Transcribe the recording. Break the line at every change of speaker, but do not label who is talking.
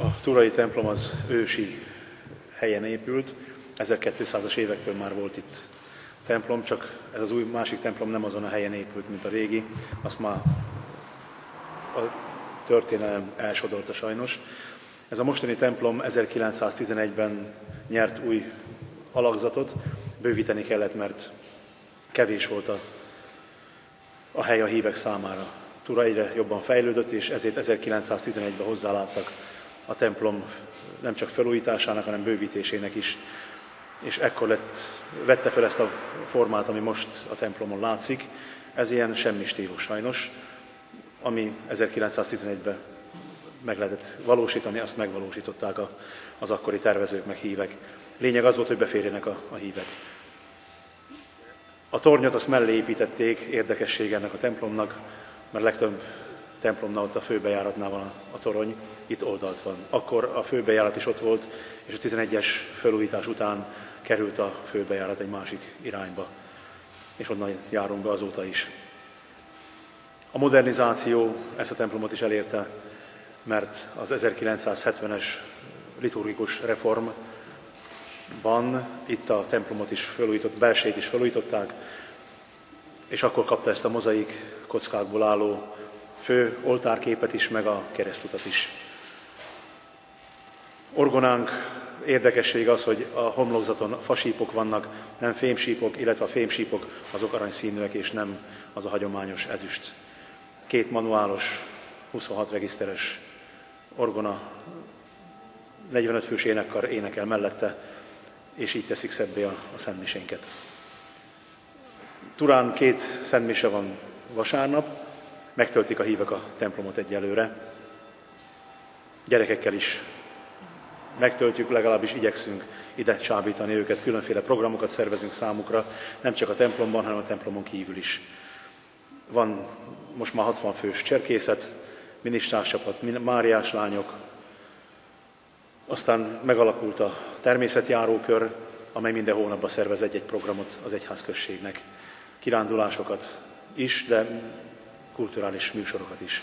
A turai templom az ősi helyen épült, 1200-as évektől már volt itt templom, csak ez az új másik templom nem azon a helyen épült, mint a régi, azt már a történelem elsodorta sajnos. Ez a mostani templom 1911-ben nyert új alakzatot, bővíteni kellett, mert kevés volt a hely a hívek számára. Tura egyre jobban fejlődött, és ezért 1911-ben hozzáláttak a templom nem csak felújításának, hanem bővítésének is. És ekkor vette fel ezt a formát, ami most a templomon látszik. Ez ilyen semmi stílus sajnos, ami 1911-ben meg lehetett valósítani, azt megvalósították az akkori tervezők meg hívek. Lényeg az volt, hogy beférjenek a hívek. A tornyot azt mellé építették, érdekesség ennek a templomnak, mert legtöbb templomnál ott a főbejáratnál van a torony, itt oldalt van. Akkor a főbejárat is ott volt, és a 11-es felújítás után került a főbejárat egy másik irányba, és onnan járunk be azóta is. A modernizáció ezt a templomot is elérte, mert az 1970-es liturgikus reformban itt a templomot is felújított, belsejét is felújították, és akkor kapta ezt a mozaik kockákból álló fő oltárképet is, meg a keresztutat is. Orgonánk érdekesség az, hogy a homlokzaton fasípok vannak, nem fémsípok, illetve a fémsípok azok aranyszínűek, és nem az a hagyományos ezüst. 2 manuálos, 26 regiszteres orgona, 45 fős énekkar énekel mellette, és így teszik szebbé a szentmisénket. Turán 2 szentmise van vasárnap, megtöltik a hívek a templomot egyelőre. Gyerekekkel is megtöltjük, legalábbis igyekszünk ide csábítani őket, különféle programokat szervezünk számukra, nem csak a templomban, hanem a templomon kívül is. Van most már 60 fős cserkészet, minisztrárscsapat, Máriás lányok, aztán megalakult a természetjárókör, amely minden hónapban szervez egy-egy programot az egyházközségnek. Kirándulásokat is, de kulturális műsorokat is.